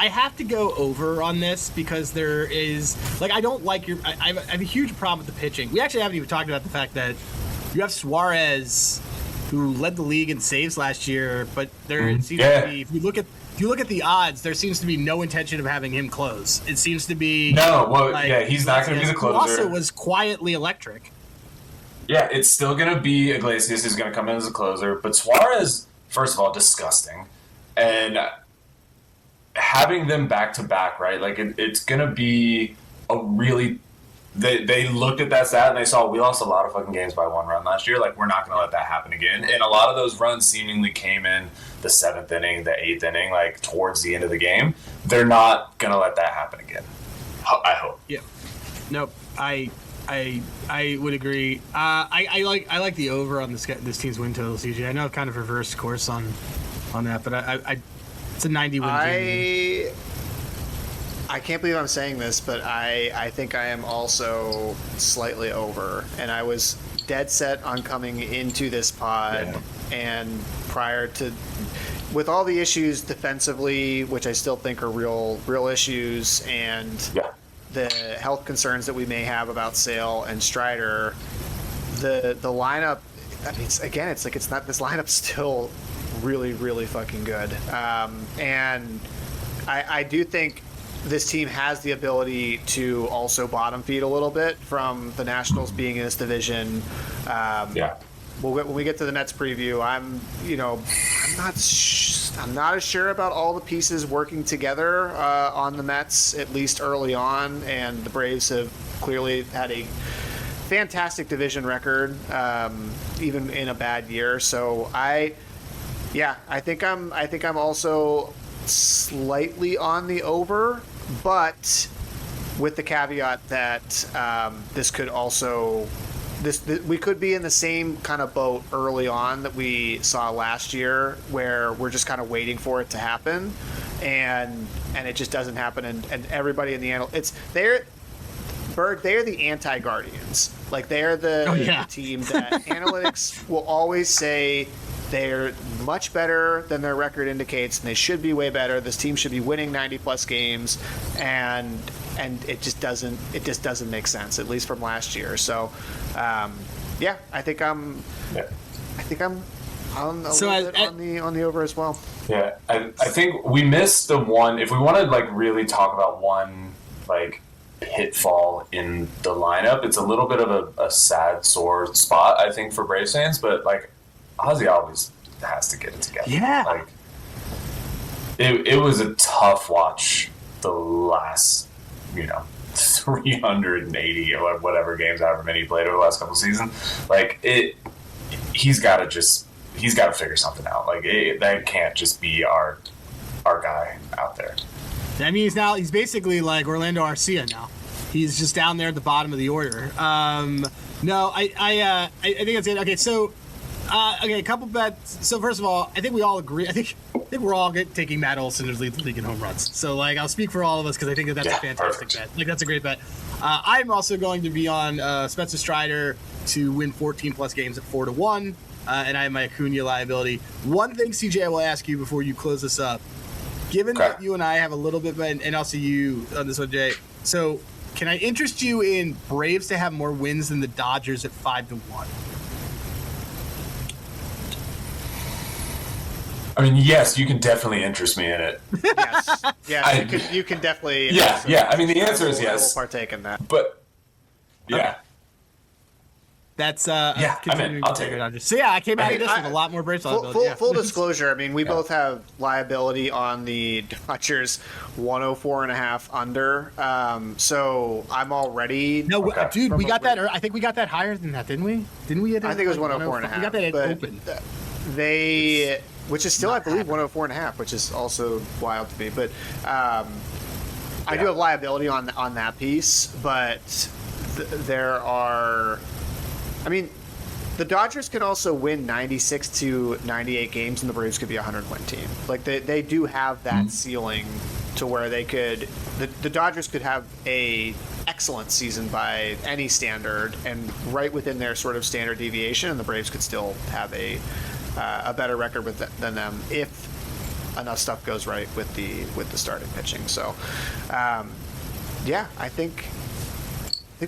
[SPEAKER 2] I have to go over on this because there is, like, I don't like your, I have a huge problem with the pitching. We actually haven't even talked about the fact that you have Suarez, who led the league in saves last year, but there seems to be, if you look at the odds, there seems to be no intention of having him close. It seems to be
[SPEAKER 3] he's not going to be the closer.
[SPEAKER 2] Who also was quietly electric.
[SPEAKER 3] Yeah, it's still going to be Iglesias who's going to come in as a closer, but Suarez, first of all, disgusting, and having them back to back, right? Like it's going to be a really. They looked at that stat and they saw we lost a lot of fucking games by 1 run last year. Like, we're not going to let that happen again. And a lot of those runs seemingly came in the 7th inning, the 8th inning, like towards the end of the game. They're not going to let that happen again. I hope.
[SPEAKER 2] Yeah. Nope. I would agree. I like the over on this team's win total, CJ. I know I've kind of reversed course on that, but it's a 90 win team.
[SPEAKER 1] I can't believe I'm saying this, but I think I am also slightly over. And I was dead set on coming into this pod and prior to, with all the issues defensively, which I still think are real issues, and the health concerns that we may have about Sale and Strider, the lineup, I mean, it's not, this lineup's still really, really fucking good. And I do think this team has the ability to also bottom feed a little bit from the Nationals being in this division. When we get to the Nets preview, I'm not as sure about all the pieces working together on the Mets, at least early on, and the Braves have clearly had a fantastic division record, even in a bad year. So I think I'm also slightly on the over, but with the caveat that this could also we could be in the same kind of boat early on that we saw last year, where we're just kind of waiting for it to happen, and it just doesn't happen, and everybody in the they're the anti-Guardians. Like, they're the team that analytics will always say they're much better than their record indicates, and they should be way better. This team should be winning 90+ games, and it just doesn't make sense, at least from last year. So, I think I'm on on the over as well.
[SPEAKER 3] Yeah, I think we missed the one. If we want to like really talk about one like pitfall in the lineup, it's a little bit of a sad, sore spot, I think, for Braves fans, but like, Ozzy always has to get it together.
[SPEAKER 2] Yeah.
[SPEAKER 3] Like, it was a tough watch the last, 380 or whatever games, however many he played over the last couple of seasons. Like, he's got to figure something out. Like, that can't just be our guy out there.
[SPEAKER 2] I mean, he's basically like Orlando Arcia now. He's just down there at the bottom of the order. No, I think that's it. Okay, so a couple bets. So first of all, I think we all agree. I think we're all taking Matt Olson to lead the league in home runs. So like, I'll speak for all of us because I think that's a fantastic bet. Like, that's a great bet. I'm also going to be on Spencer Strider to win 14+ games at 4-1, and I have my Acuña liability. One thing, CJ, I will ask you before you close this up. Given that you and I have a little bit, and also you on this one, Jay. So, can I interest you in Braves to have more wins than the Dodgers at 5-1?
[SPEAKER 3] I mean, yes, you can definitely interest me in it.
[SPEAKER 1] Yes, yeah, you can definitely.
[SPEAKER 3] Yeah. I mean, the answer is yes.
[SPEAKER 1] We'll partake in that.
[SPEAKER 3] But yeah.
[SPEAKER 2] That's
[SPEAKER 3] I'm in. I'll take it.
[SPEAKER 2] So I came out of this with a lot more Braves liability.
[SPEAKER 1] Full disclosure, I mean, we both have liability on the Dodgers 104.5 under. So I'm already
[SPEAKER 2] dude, we got that. I think we got that higher than that, didn't we? Didn't we?
[SPEAKER 1] I think it was 104.5.
[SPEAKER 2] We got that open.
[SPEAKER 1] Which is still, I believe, 104.5, which is also wild to me. But I do have liability on that piece, but there are. I mean, The Dodgers can also win 96 to 98 games, and the Braves could be a 100-win team. Like they do have that ceiling to where they could. The Dodgers could have a excellent season by any standard, and right within their sort of standard deviation, and the Braves could still have a better record than them if enough stuff goes right with the starting pitching. So, yeah, I think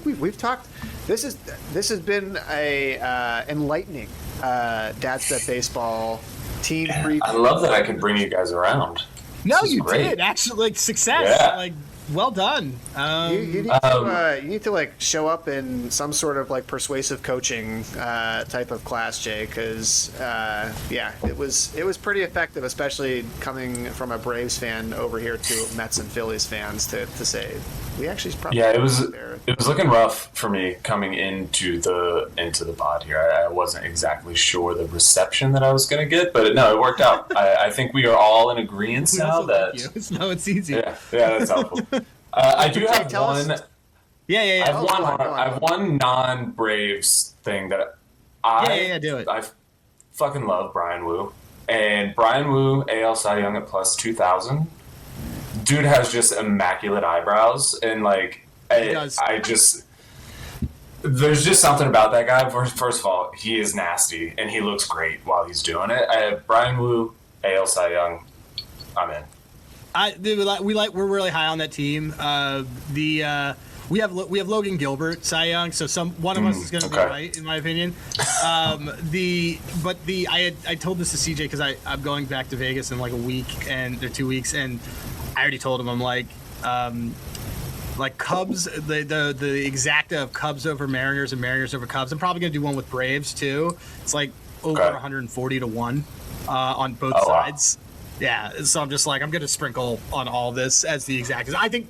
[SPEAKER 1] we've talked. This has been a enlightening Dad's Bet Baseball team preview.
[SPEAKER 3] I love that I could bring you guys around.
[SPEAKER 2] No, you did actually. Like success.
[SPEAKER 3] Yeah.
[SPEAKER 2] Like well done.
[SPEAKER 1] You need to like show up in some sort of like persuasive coaching type of class, Jay, because it was pretty effective, especially coming from a Braves fan over here to Mets and Phillies fans to say we actually probably
[SPEAKER 3] it was looking rough for me coming into the pod here. I wasn't exactly sure the reception that I was going to get, but no, it worked out. I think we are all in agreement now that
[SPEAKER 2] it's easy.
[SPEAKER 3] Yeah, that's helpful. I do have one.
[SPEAKER 2] Yeah.
[SPEAKER 3] I have one non-Braves thing that
[SPEAKER 2] do it.
[SPEAKER 3] I fucking love Brian Wu, and Brian Wu AL Cy Young at plus 2,000. Dude has just immaculate eyebrows, and like there's just something about that guy. First of all, he is nasty, and he looks great while he's doing it. I have Brian Wu, AL Cy Young. I'm in.
[SPEAKER 2] We're really high on that team. We have Logan Gilbert, Cy Young, so one of us is going to be right, in my opinion. I told this to CJ because I'm going back to Vegas in like a week or 2 weeks, and I already told him I'm like Cubs, the exacta of Cubs over Mariners and Mariners over Cubs. I'm probably going to do one with Braves too. It's like over 140 to 1 on both sides. Wow. Yeah, so I'm just like I'm going to sprinkle on all this as the exactas. I think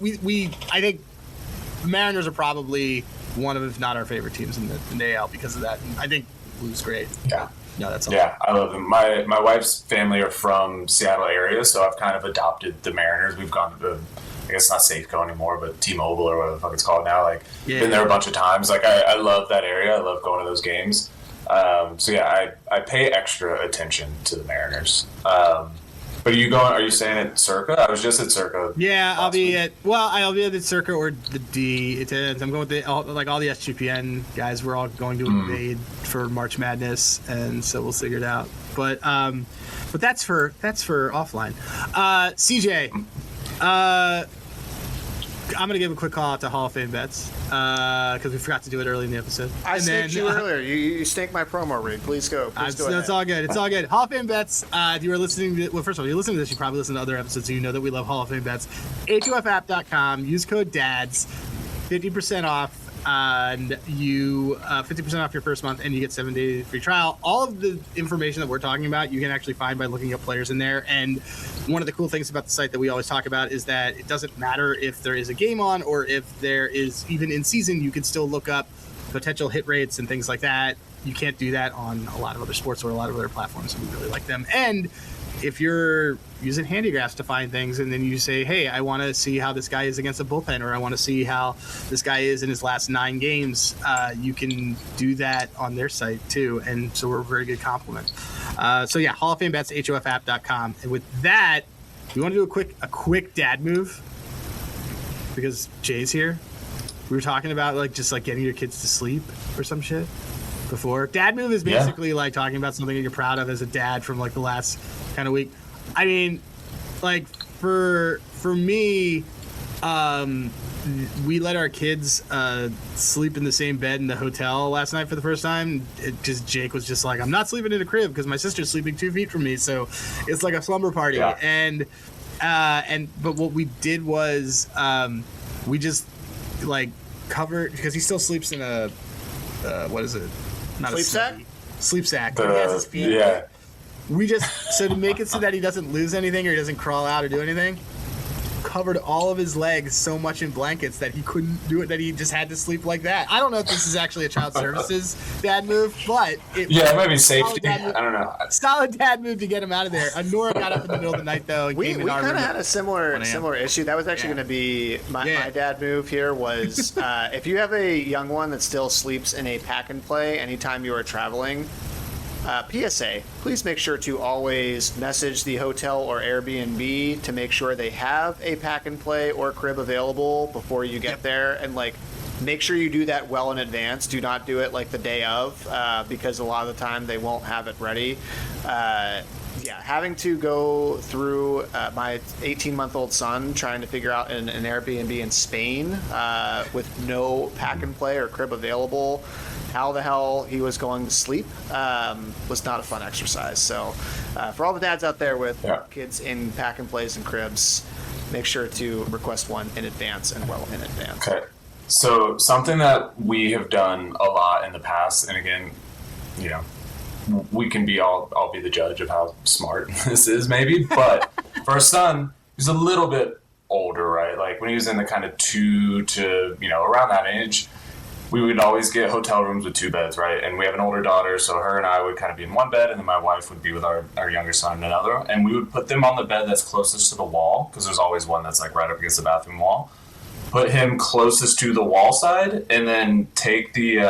[SPEAKER 2] I think the Mariners are probably one of, if not our favorite teams in the AL because of that. And I think Blue's great.
[SPEAKER 3] Yeah.
[SPEAKER 2] No, that's all.
[SPEAKER 3] Yeah, I love them. My wife's family are from Seattle area, so I've kind of adopted the Mariners. We've gone to I guess not Safeco anymore, but T-Mobile or whatever the fuck it's called now. Like, been there a bunch of times. Like, I love that area. I love going to those games. So yeah, I pay extra attention to the Mariners. But are you saying at Circa? I was just at Circa.
[SPEAKER 2] Yeah, I'll be at the Circa or the D. It ends. I'm going with all the SGPN guys. We're all going to invade for March Madness, and so we'll figure it out. But that's for offline. CJ, I'm gonna give a quick call out to Hall of Fame bets because we forgot to do it early in the episode.
[SPEAKER 1] I snanked you earlier. You snanked my promo read. Please go. Go ahead.
[SPEAKER 2] It's all good. It's all good. Hall of Fame bets. If you were listening to, first of all, you're listening to this, you probably listen to other episodes, so you know that we love Hall of Fame bets. HOFapp.com. Use code DADS. 50% off. And you 50% off your first month, and you get 7 days free trial. All of the information that we're talking about, you can actually find by looking up players in there. And one of the cool things about the site that we always talk about is that it doesn't matter if there is a game on or if there is even in season. You can still look up potential hit rates and things like that. You can't do that on a lot of other sports or a lot of other platforms, and we really like them. And if you're using handigraphs to find things and then you say, hey, I want to see how this guy is against a bullpen, or I want to see how this guy is in his last 9 games, you can do that on their site too. And so we're a very good compliment. So yeah, Hall of Fame bets, HOFapp.com. And with that, we want to do a quick dad move because Jay's here. We were talking about just getting your kids to sleep or some shit before. Dad move is basically like talking about something that you're proud of as a dad from the last kind of week. I mean, for me, we let our kids sleep in the same bed in the hotel last night for the first time. Jake was just like, I'm not sleeping in a crib because my sister's sleeping 2 feet from me, so it's like a slumber party. Yeah. But what we did was we just covered, because he still sleeps in a what is it? Not
[SPEAKER 1] sleep sack.
[SPEAKER 2] Sleep sack. He has his feet.
[SPEAKER 3] Yeah.
[SPEAKER 2] We just, so to make it so that he doesn't lose anything or he doesn't crawl out or do anything, covered all of his legs so much in blankets that he couldn't do it, that he just had to sleep like that. I don't know if this is actually a child services dad move, but
[SPEAKER 3] it might be safety. I don't know.
[SPEAKER 2] Solid dad move to get him out of there. Nora got up in the middle of the night though. And
[SPEAKER 1] we kind of had a similar issue. That was actually going to be my dad move here was if you have a young one that still sleeps in a pack and play anytime you are traveling, PSA, please make sure to always message the hotel or Airbnb to make sure they have a pack and play or crib available before you get there, and like make sure you do that well in advance. Do not do it like the day of, because a lot of the time they won't have it ready. Having to go through my 18-month-old son trying to figure out an Airbnb in Spain with no pack and play or crib available, how the hell he was going to sleep was not a fun exercise. So for all the dads out there with kids in pack and plays and cribs, make sure to request one in advance and well in advance.
[SPEAKER 3] Okay. So something that we have done a lot in the past, and again, we can I'll be the judge of how smart this is maybe, but for our son, he's a little bit older, right? Like when he was in the kind of 2 to, around that age, we would always get hotel rooms with 2 beds, right? And we have an older daughter, so her and I would kind of be in one bed, and then my wife would be with our younger son in another, and we would put them on the bed that's closest to the wall, because there's always one that's like right up against the bathroom wall. Put him closest to the wall side, and then take the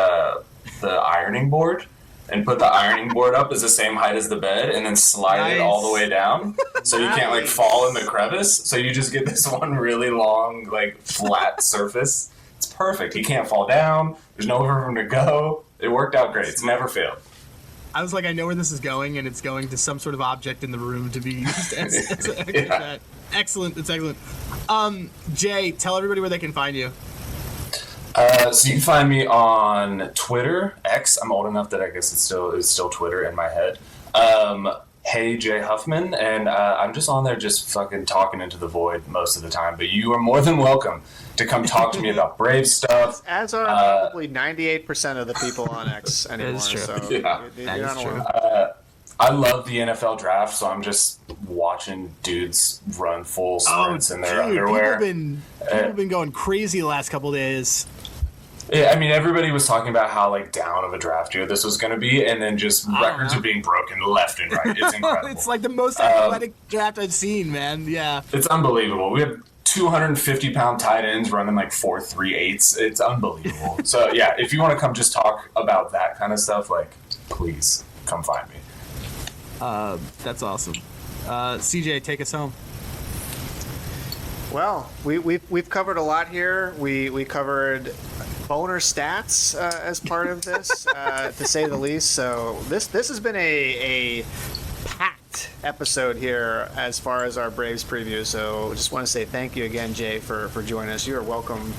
[SPEAKER 3] ironing board and put the ironing board up as the same height as the bed, and then slide it all the way down, so you can't like fall in the crevice. So you just get this one really long, like flat surface. It's perfect. He can't fall down. There's nowhere for him to go. It worked out great. It's never failed.
[SPEAKER 2] I was like, I know where this is going, and it's going to some sort of object in the room to be used as that. Excellent. It's excellent. Jay, tell everybody where they can find you.
[SPEAKER 3] So you can find me on Twitter, X. I'm old enough that I guess it's still Twitter in my head. Hey, Jay Huffman, and I'm just on there just fucking talking into the void most of the time, but you are more than welcome to come talk to me about Brave stuff.
[SPEAKER 1] As are probably 98% of the people on X anymore. That is true. So
[SPEAKER 3] that is true. I love the NFL draft, so I'm just watching dudes run full sprints in their underwear.
[SPEAKER 2] People have been going crazy the last couple of days.
[SPEAKER 3] Yeah, I mean, everybody was talking about how like down of a draft year this was going to be, and then just records are being broken left and right. It's incredible.
[SPEAKER 2] It's like the most athletic draft I've seen, man. Yeah,
[SPEAKER 3] it's unbelievable. We have 250-pound tight ends running like 4.38s. It's unbelievable. So yeah, if you want to come just talk about that kind of stuff, like please come find me.
[SPEAKER 2] That's awesome. CJ, take us home.
[SPEAKER 1] Well, we've covered a lot here. We covered boner stats as part of this, to say the least. So this has been a packed episode here as far as our Braves preview. So just want to say thank you again, Jay, for joining us. You are welcome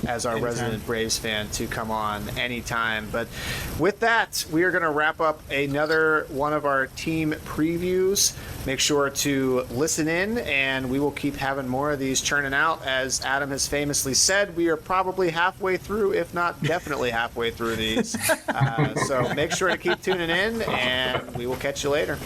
[SPEAKER 1] as our resident Braves fan to come on anytime. But with that, we are going to wrap up another one of our team previews. Make sure to listen in, and we will keep having more of these churning out. As Adam has famously said, we are probably halfway through, if not definitely halfway through these. So make sure to keep tuning in, and we will catch you later.